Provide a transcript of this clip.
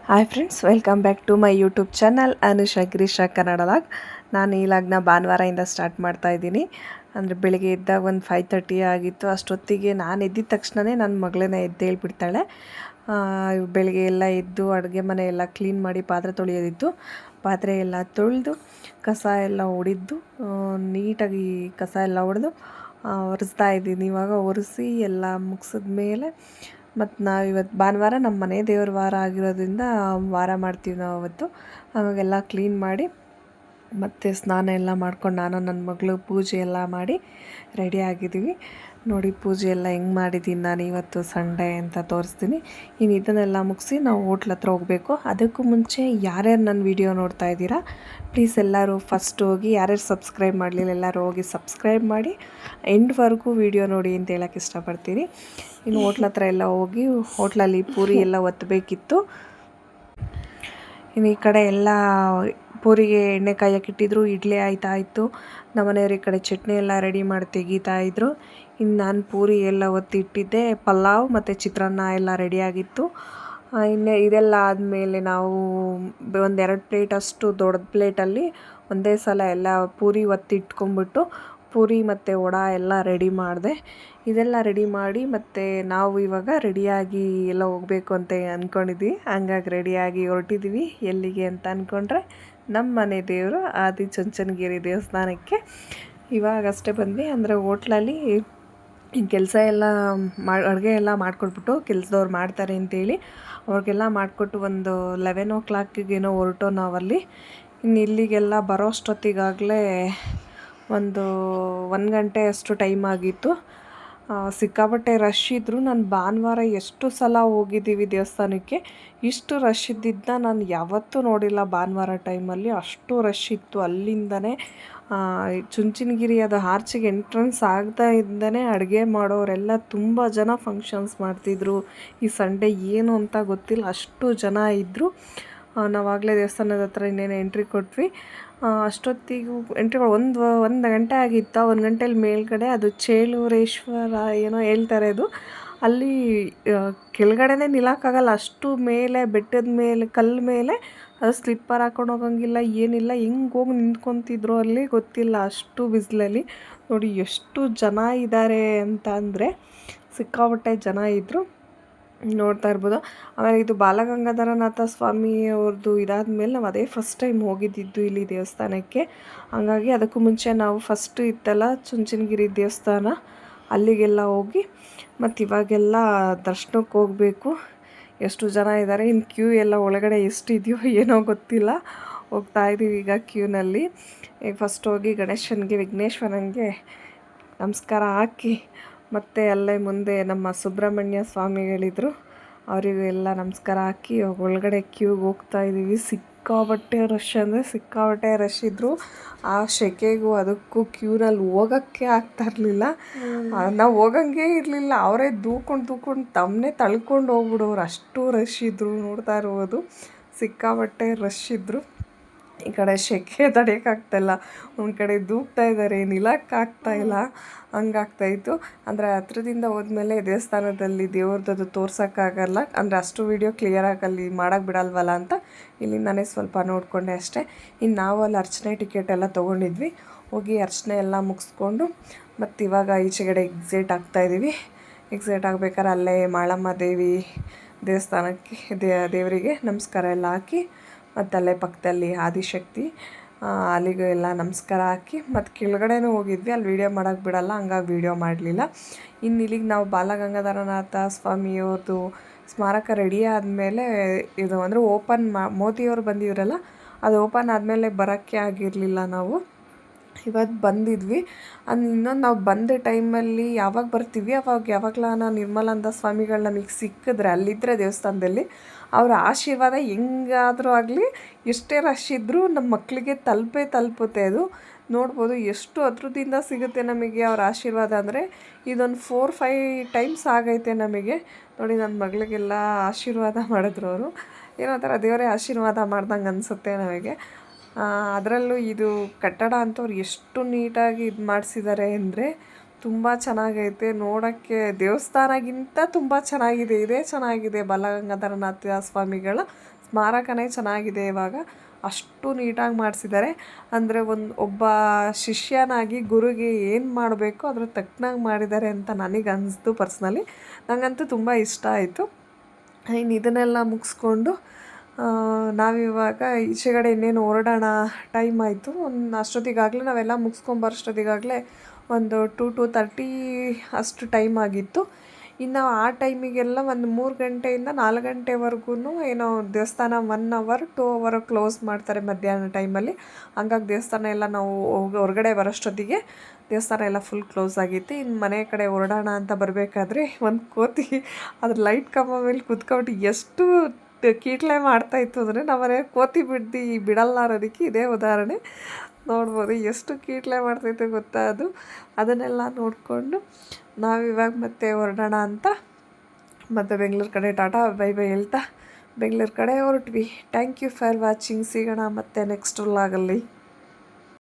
Hi friends, welcome back to my YouTube channel Anusha Girisha Kannada log. ನಾನು ಈ ಲಾಗ್ನ ಭಾನುವಾರದಿಂದ ಸ್ಟಾರ್ಟ್ ಮಾಡ್ತಾ ಇದ್ದೀನಿ. ಅಂದರೆ ಬೆಳಿಗ್ಗೆ ಎದ್ದಾಗ ಒಂದು 5:30 ಆಗಿತ್ತು. ಅಷ್ಟೊತ್ತಿಗೆ ನಾನು ಎದ್ದಿದ ತಕ್ಷಣವೇ ನನ್ನ ಮಗಳನ್ನ ಎದ್ದೇಳ್ಬಿಡ್ತಾಳೆ. ಬೆಳಿಗ್ಗೆ ಎಲ್ಲ ಎದ್ದು ಅಡುಗೆ ಮನೆ ಎಲ್ಲ ಕ್ಲೀನ್ ಮಾಡಿ ಪಾತ್ರೆ ತೊಳೆಯೋದಿತ್ತು. ಪಾತ್ರೆ ಎಲ್ಲ ತೊಳೆದು ಕಸ ಎಲ್ಲ ಹೊಡಿದ್ದು ನೀಟಾಗಿ ಕಸ ಎಲ್ಲ ಹೊಡೆದು ಒರೆಸ್ತಾ ಇದ್ದೀನಿ. ಇವಾಗ ಒರೆಸಿ ಎಲ್ಲ ಮುಗಿಸಿದ ಮೇಲೆ ಮತ್ತು ನಾವು ಇವತ್ತು ಭಾನುವಾರ ನಮ್ಮ ಮನೆ ದೇವ್ರ ವಾರ ಆಗಿರೋದ್ರಿಂದ ವಾರ ಮಾಡ್ತೀವಿ ನಾವು ಅವತ್ತು. ಹಾಗಾಗೆಲ್ಲ ಕ್ಲೀನ್ ಮಾಡಿ ಮತ್ತು ಸ್ನಾನ ಎಲ್ಲ ಮಾಡ್ಕೊಂಡು ನಾನು ನನ್ನ ಮಗಳು ಪೂಜೆ ಎಲ್ಲ ಮಾಡಿ ರೆಡಿ ಆಗಿದ್ದೀವಿ. ನೋಡಿ ಪೂಜೆ ಎಲ್ಲ ಹೆಂಗೆ ಮಾಡಿದ್ದೀನಿ ನಾನು ಇವತ್ತು ಸಂಡೇ ಅಂತ ತೋರಿಸ್ತೀನಿ. ಇನ್ನು ಇದನ್ನೆಲ್ಲ ಮುಗಿಸಿ ನಾವು ಹೋಟ್ಲ್ ಹತ್ರ ಹೋಗಬೇಕು. ಅದಕ್ಕೂ ಮುಂಚೆ ಯಾರ್ಯಾರು ನನ್ನ ವಿಡಿಯೋ ನೋಡ್ತಾ ಇದ್ದೀರಾ ಪ್ಲೀಸ್ ಎಲ್ಲರೂ ಫಸ್ಟ್ ಹೋಗಿ, ಯಾರ್ಯಾರು ಸಬ್ಸ್ಕ್ರೈಬ್ ಮಾಡಲಿಲ್ಲ ಎಲ್ಲರೂ ಹೋಗಿ ಸಬ್ಸ್ಕ್ರೈಬ್ ಮಾಡಿ ಎಂಡ್ವರೆಗೂ ವಿಡಿಯೋ ನೋಡಿ ಅಂತ ಹೇಳೋಕ್ಕೆ ಇಷ್ಟಪಡ್ತೀನಿ. ಇನ್ನು ಹೋಟ್ಲ್ ಹತ್ರ ಎಲ್ಲ ಹೋಗಿ ಹೋಟ್ಲಲ್ಲಿ ಪೂರಿ ಎಲ್ಲ ಒತ್ತಬೇಕಿತ್ತು. ಇನ್ನು ಈ ಕಡೆ ಎಲ್ಲ ಪೂರಿಗೆ ಎಣ್ಣೆ ಕಾಯಕ್ಕಿಟ್ಟಿದ್ರು, ಇಡ್ಲಿ ಆಯಿತಾಯಿತು. ನಮ್ಮನೆಯವ್ರು ಈ ಕಡೆ ಚಟ್ನಿ ಎಲ್ಲ ರೆಡಿ ಮಾಡಿ ತೆಗಿತಾಯಿದ್ರು. ಇನ್ನು ನಾನು ಪೂರಿ ಎಲ್ಲ ಒತ್ತಿಟ್ಟಿದ್ದೆ. ಪಲಾವ್ ಮತ್ತು ಚಿತ್ರಾನ್ನ ಎಲ್ಲ ರೆಡಿಯಾಗಿತ್ತು. ಇನ್ನು ಇದೆಲ್ಲ ಆದಮೇಲೆ ನಾವು ಒಂದು 2 ಪ್ಲೇಟಷ್ಟು ದೊಡ್ಡ ಪ್ಲೇಟಲ್ಲಿ ಒಂದೇ ಸಲ ಎಲ್ಲ ಪೂರಿ ಒತ್ತಿಟ್ಕೊಂಡ್ಬಿಟ್ಟು ಪೂರಿ ಮತ್ತು ವಡೆ ಎಲ್ಲ ರೆಡಿ ಮಾಡಿದೆ. ಇದೆಲ್ಲ ರೆಡಿ ಮಾಡಿ ಮತ್ತು ನಾವು ಇವಾಗ ರೆಡಿಯಾಗಿ ಎಲ್ಲ ಹೋಗಬೇಕು ಅಂತ ಅಂದ್ಕೊಂಡಿದ್ವಿ. ಹಂಗಾಗಿ ರೆಡಿಯಾಗಿ ಹೊರಟಿದ್ದೀವಿ. ಎಲ್ಲಿಗೆ ಅಂತ ಅಂದ್ಕೊಂಡ್ರೆ ನಮ್ಮ ಮನೆ ದೇವರು ಆದಿಚುಂಚನಗಿರಿ ದೇವಸ್ಥಾನಕ್ಕೆ. ಇವಾಗಷ್ಟೇ ಬಂದ್ವಿ. ಅಂದರೆ ಹೋಟ್ಲಲ್ಲಿ ಕೆಲಸ ಎಲ್ಲ ಅಡುಗೆ ಎಲ್ಲ ಮಾಡಿಕೊಟ್ಬಿಟ್ಟು ಕೆಲಸದವ್ರು ಮಾಡ್ತಾರೆ ಅಂತೇಳಿ ಅವ್ರಿಗೆಲ್ಲ ಮಾಡಿಕೊಟ್ಟು ಒಂದು 11 o'clockಗೇನೋ ಹೊರಟೋ ನಾವಲ್ಲಿ. ಇನ್ನು ಇಲ್ಲಿಗೆಲ್ಲ ಬರೋ ಅಷ್ಟೊತ್ತಿಗಾಗಲೇ ಒಂದು 1 ಗಂಟೆ ಅಷ್ಟು ಟೈಮ್ ಆಗಿತ್ತು. ಸಿಕ್ಕಾಪಟ್ಟೆ ರಶ್ ಇದ್ದರು. ನಾನು ಭಾನುವಾರ ಎಷ್ಟು ಸಲ ಹೋಗಿದ್ದೀವಿ ದೇವಸ್ಥಾನಕ್ಕೆ, ಇಷ್ಟು ರಶ್ ಇದ್ದಿದ್ದನ್ನ ನಾನು ಯಾವತ್ತೂ ನೋಡಿಲ್ಲ. ಭಾನುವಾರ ಟೈಮಲ್ಲಿ ಅಷ್ಟು ರಶ್ ಇತ್ತು. ಅಲ್ಲಿಂದನೇ ಚುಂಚನಗಿರಿ ಅದು ಆರ್ಚಿಗೆ ಎಂಟ್ರೆನ್ಸ್ ಆಗ್ತಾ ಇದ್ದನೇ ಅಡುಗೆ ಮಾಡೋರೆಲ್ಲ ತುಂಬ ಜನ ಫಂಕ್ಷನ್ಸ್ ಮಾಡ್ತಿದ್ರು. ಈ ಸಂಡೇ ಏನು ಅಂತ ಗೊತ್ತಿಲ್ಲ, ಅಷ್ಟು ಜನ ಇದ್ದರು. ನಾವಾಗಲೇ ದೇವಸ್ಥಾನದ ಹತ್ರ ಇನ್ನೇನು ಎಂಟ್ರಿ ಕೊಟ್ವಿ. ಅಷ್ಟೊತ್ತಿಗೂ ಎಂಟ್ರಿ ಒಂದು ಗಂಟೆ ಆಗಿತ್ತು. 1 ಗಂಟೆಲಿ ಮೇಲ್ಗಡೆ ಅದು ಚೇಳೂರೇಶ್ವರ ಏನೋ ಹೇಳ್ತಾರೆ, ಅದು ಅಲ್ಲಿ ಕೆಳಗಡೆನೇ ನಿಲ್ಲಕ್ಕಾಗಲ್ಲ, ಅಷ್ಟು ಮೇಲೆ ಬೆಟ್ಟದ ಮೇಲೆ ಕಲ್ಲು ಮೇಲೆ. ಅದು ಸ್ಲಿಪ್ಪರ್ ಹಾಕೊಂಡು ಹೋಗಂಗಿಲ್ಲ, ಏನಿಲ್ಲ. ಹೆಂಗೆ ಹೋಗಿ ನಿಂತ್ಕೊತಿದ್ರು ಅಲ್ಲಿ ಗೊತ್ತಿಲ್ಲ, ಅಷ್ಟು ಬಿಸಿಲಲ್ಲಿ. ನೋಡಿ ಎಷ್ಟು ಜನ ಇದ್ದಾರೆ ಅಂತ ಅಂದರೆ ಸಿಕ್ಕಾಪಟ್ಟೆ ಜನ ಇದ್ದರು, ನೋಡ್ತಾ ಇರ್ಬೋದು. ಆಮೇಲೆ ಇದು ಬಾಲಗಂಗಾಧರನಾಥ ಸ್ವಾಮಿ ಅವ್ರದ್ದು ಇದಾದಮೇಲೆ ನಾವು ಅದೇ ಫಸ್ಟ್ ಟೈಮ್ ಹೋಗಿದ್ದಿದ್ದು ಇಲ್ಲಿ ದೇವಸ್ಥಾನಕ್ಕೆ. ಹಾಗಾಗಿ ಅದಕ್ಕೂ ಮುಂಚೆ ನಾವು ಫಸ್ಟು ಇತ್ತಲ್ಲ ಚುಂಚನಗಿರಿ ದೇವಸ್ಥಾನ, ಅಲ್ಲಿಗೆಲ್ಲ ಹೋಗಿ ಮತ್ತು ಇವಾಗೆಲ್ಲ ದರ್ಶನಕ್ಕೆ ಹೋಗಬೇಕು. ಎಷ್ಟು ಜನ ಇದ್ದಾರೆ, ಇನ್ನು ಕ್ಯೂ ಎಲ್ಲ ಒಳಗಡೆ ಎಷ್ಟಿದೆಯೋ ಏನೋ ಗೊತ್ತಿಲ್ಲ. ಹೋಗ್ತಾ ಇದ್ದೀವಿ ಈಗ ಕ್ಯೂನಲ್ಲಿ. ಈಗ ಫಸ್ಟ್ ಹೋಗಿ ಗಣೇಶನಿಗೆ, ವಿಘ್ನೇಶ್ವರನಿಗೆ ನಮಸ್ಕಾರ ಹಾಕಿ ಮತ್ತು ಅಲ್ಲೇ ಮುಂದೆ ನಮ್ಮ ಸುಬ್ರಹ್ಮಣ್ಯ ಸ್ವಾಮಿಗಳಿದ್ರು, ಅವರಿಗೂ ಎಲ್ಲ ನಮಸ್ಕಾರ ಹಾಕಿ ಒಳಗಡೆ ಕ್ಯೂಗೆ ಹೋಗ್ತಾ ಇದ್ದೀವಿ. ಸಿಕ್ಕಾಪಟ್ಟೆ ರಶ್ ಅಂದರೆ ಸಿಕ್ಕಾಪಟ್ಟೆ ರಶ್ ಇದ್ದರು. ಆ ಸೆಕೆಗೂ ಅದಕ್ಕೂ ಕ್ಯೂನಲ್ಲಿ ಹೋಗೋಕ್ಕೆ ಆಗ್ತಾಯಿರಲಿಲ್ಲ. ನಾವು ಹೋಗಂಗೆ ಇರಲಿಲ್ಲ, ಅವರೇ ದೂಕೊಂಡು ತಮ್ಮನ್ನೇ ತಳ್ಕೊಂಡು ಹೋಗ್ಬಿಡೋರು, ಅಷ್ಟು ರಶ್ ಇದ್ದರು. ನೋಡ್ತಾ ಇರ್ಬೋದು ಸಿಕ್ಕಾಪಟ್ಟೆ ರಶ್ ಇದ್ದರು. ಈ ಕಡೆ ಸೆಕೆ ತಡೆಯೋಕ್ಕಾಗ್ತಾಯಿಲ್ಲ, ಒಂದು ಕಡೆ ದೂಕ್ತಾ ಇದ್ದಾರೆ, ನಿಲ್ಲಕ್ಕಾಗ್ತಾಯಿಲ್ಲ, ಹಂಗಾಗ್ತಾಯಿತ್ತು. ಅಂದರೆ ಹತ್ರದಿಂದ ಹೋದ್ಮೇಲೆ ದೇವಸ್ಥಾನದಲ್ಲಿ ದೇವ್ರದ್ದು ತೋರ್ಸೋಕ್ಕಾಗಲ್ಲ, ಅಂದರೆ ಅಷ್ಟು ವೀಡಿಯೋ ಕ್ಲಿಯರಾಗಿ ಅಲ್ಲಿ ಮಾಡೋಕ್ಕೆ ಬಿಡಲ್ವಲ್ಲ ಅಂತ ಇಲ್ಲಿಂದನೇ ಸ್ವಲ್ಪ ನೋಡಿಕೊಂಡೆ ಅಷ್ಟೇ. ಇನ್ನು ನಾವು ಅಲ್ಲಿ ಅರ್ಚನೆ ಟಿಕೆಟ್ ಎಲ್ಲ ತೊಗೊಂಡಿದ್ವಿ. ಹೋಗಿ ಅರ್ಚನೆ ಎಲ್ಲ ಮುಗಿಸ್ಕೊಂಡು ಮತ್ತು ಇವಾಗ ಈಚೆಗಡೆ ಎಕ್ಸಿಟ್ ಆಗ್ತಾಯಿದ್ದೀವಿ. ಎಕ್ಸಿಟ್ ಆಗಬೇಕಾದ್ರೆ ಅಲ್ಲೇ ಮಾಳಮ್ಮ ದೇವಿ ದೇವಸ್ಥಾನಕ್ಕೆ ದೇವರಿಗೆ ನಮಸ್ಕಾರ ಎಲ್ಲ ಹಾಕಿ, ಮತ್ತು ಅಲ್ಲೇ ಪಕ್ಕದಲ್ಲಿ ಆದಿಶಕ್ತಿ, ಅಲ್ಲಿಗೂ ಎಲ್ಲ ನಮಸ್ಕಾರ ಹಾಕಿ ಮತ್ತು ಕೆಳಗಡೆನೂ ಹೋಗಿದ್ವಿ. ಅಲ್ಲಿ ವೀಡಿಯೋ ಮಾಡೋಕ್ಕೆ ಬಿಡಲ್ಲ, ಹಂಗಾಗಿ ವೀಡಿಯೋ ಮಾಡಲಿಲ್ಲ. ಇನ್ನು ಇಲ್ಲಿಗೆ ನಾವು ಬಾಲಗಂಗಾಧರನಾಥ ಸ್ವಾಮಿಯವ್ರದ್ದು ಸ್ಮಾರಕ ರೆಡಿ ಆದಮೇಲೆ ಇದು ಅಂದರೆ ಓಪನ್ ಮೋದಿಯವರು ಬಂದಿದ್ರಲ್ಲ, ಅದು ಓಪನ್ ಆದಮೇಲೆ ಬರೋಕ್ಕೆ ಆಗಿರಲಿಲ್ಲ. ನಾವು ಇವತ್ತು ಬಂದಿದ್ವಿ. ಇನ್ನೊಂದು ನಾವು ಬಂದ ಟೈಮಲ್ಲಿ ಯಾವಾಗ ಬರ್ತೀವಿ ಅವಾಗ ಯಾವಾಗಲಾನ ನಿರ್ಮಲಾನಂದ ಸ್ವಾಮಿಗಳು ನಮಗೆ ಸಿಕ್ಕಿದ್ರೆ ಅಲ್ಲಿದ್ದರೆ ದೇವಸ್ಥಾನದಲ್ಲಿ ಅವರ ಆಶೀರ್ವಾದ ಹೆಂಗಾದರೂ ಆಗಲಿ, ಎಷ್ಟೇ ರಶ್ ಇದ್ದರೂ ನಮ್ಮ ಮಕ್ಕಳಿಗೆ ತಲುಪುತ್ತೆ. ಅದು ನೋಡ್ಬೋದು ಎಷ್ಟು ಹತ್ರದಿಂದ ಸಿಗುತ್ತೆ ನಮಗೆ ಅವ್ರ ಆಶೀರ್ವಾದ. ಅಂದರೆ ಇದೊಂದು 4-5 ಟೈಮ್ಸ್ ಆಗೈತೆ ನಮಗೆ. ನೋಡಿ ನನ್ನ ಮಗಳಿಗೆಲ್ಲ ಆಶೀರ್ವಾದ ಮಾಡಿದ್ರು ಅವರು. ಏನೋ ಥರ ದೇವರೇ ಆಶೀರ್ವಾದ ಮಾಡ್ದಂಗೆ ಅನಿಸುತ್ತೆ ನಮಗೆ. ಅದರಲ್ಲೂ ಇದು ಕಟ್ಟಡ ಅಂತವ್ರು ಎಷ್ಟು ನೀಟಾಗಿ ಇದು ಮಾಡಿಸಿದ್ದಾರೆ ಅಂದರೆ ತುಂಬ ಚೆನ್ನಾಗೈತೆ ನೋಡೋಕ್ಕೆ. ದೇವಸ್ಥಾನಗಿಂತ ತುಂಬ ಚೆನ್ನಾಗಿದೆ. ಇದೇ ಚೆನ್ನಾಗಿದೆ, ಬಾಲಗಂಗಾಧರನಾಥ ಸ್ವಾಮಿಗಳ ಸ್ಮಾರಕನೇ ಚೆನ್ನಾಗಿದೆ ಇವಾಗ. ಅಷ್ಟು ನೀಟಾಗಿ ಮಾಡಿಸಿದ್ದಾರೆ. ಅಂದರೆ ಒಬ್ಬ ಶಿಷ್ಯನಾಗಿ ಗುರುಗೆ ಏನು ಮಾಡಬೇಕು ಅದ್ರ ತಕ್ಕನಾಗಿ ಮಾಡಿದ್ದಾರೆ ಅಂತ ನನಗೆ ಅನ್ನಿಸ್ತು ಪರ್ಸ್ನಲಿ. ನನಗಂತೂ ತುಂಬ ಇಷ್ಟ ಆಯಿತು. ಇನ್ನು ಇದನ್ನೆಲ್ಲ ಮುಗಿಸ್ಕೊಂಡು ನಾವಿವಾಗ ಈಚೆಗಡೆ ಇನ್ನೇನು ಹೊರಡೋಣ, ಟೈಮ್ ಆಯಿತು. ಅಷ್ಟೊತ್ತಿಗಾಗಲೇ ನಾವೆಲ್ಲ ಮುಗಿಸ್ಕೊಂಬರೋಷ್ಟೊತ್ತಿಗಾಗಲೇ ಒಂದು 2-2:30 ಅಷ್ಟು ಟೈಮ್ ಆಗಿತ್ತು. ಇನ್ನು ಆ ಟೈಮಿಗೆಲ್ಲ ಒಂದು 3 ಗಂಟೆಯಿಂದ 4 ಗಂಟೆವರೆಗೂ ಏನೋ ದೇವಸ್ಥಾನ 1 ಅವರ್ 2 ಅವರ್ ಕ್ಲೋಸ್ ಮಾಡ್ತಾರೆ ಮಧ್ಯಾಹ್ನ ಟೈಮಲ್ಲಿ. ಹಂಗಾಗಿ ದೇವಸ್ಥಾನ ಎಲ್ಲ ನಾವು ಹೊರಗಡೆ ಬರೋಷ್ಟೊತ್ತಿಗೆ ದೇವಸ್ಥಾನ ಎಲ್ಲ ಫುಲ್ ಕ್ಲೋಸ್ ಆಗಿತ್ತು. ಇನ್ನು ಮನೆ ಕಡೆ ಹೊರಡೋಣ ಅಂತ ಬರಬೇಕಾದ್ರೆ ಒಂದು ಕೋತಿ ಅದ್ರ ಲೈಟ್ ಕಂಬ ಮೇಲೆ ಕೂತ್ಕೊಂಡು ಎಷ್ಟು ಕೀಟ್ಲೆ ಮಾಡ್ತಾಯಿತ್ತು ಅಂದರೆ ನಮ್ಮನೆ ಕೋತಿ ಬಿಡಲ್ಲ ಅನ್ನೋದಕ್ಕೆ ಇದೇ ಉದಾಹರಣೆ. ನೋಡ್ಬೋದು ಎಷ್ಟು ಕೀಟ್ಲೆ ಮಾಡ್ತೈತೆ ಗೊತ್ತಾ ಅದು. ಅದನ್ನೆಲ್ಲ ನೋಡಿಕೊಂಡು ನಾವಿವಾಗ ಮತ್ತೆ ಹೊರಡೋಣ ಅಂತ ಮತ್ತು ಬೆಂಗಳೂರು ಕಡೆ ಟಾಟಾ ಬೈ ಬೈ ಹೇಳ್ತಾ ಬೆಂಗಳೂರು ಕಡೆ ಹೊರಟ್ವಿ. Thank you for watching. ಸಿಗೋಣ ಮತ್ತೆ ನೆಕ್ಸ್ಟ್ ವ್ಲಾಗಲ್ಲಿ.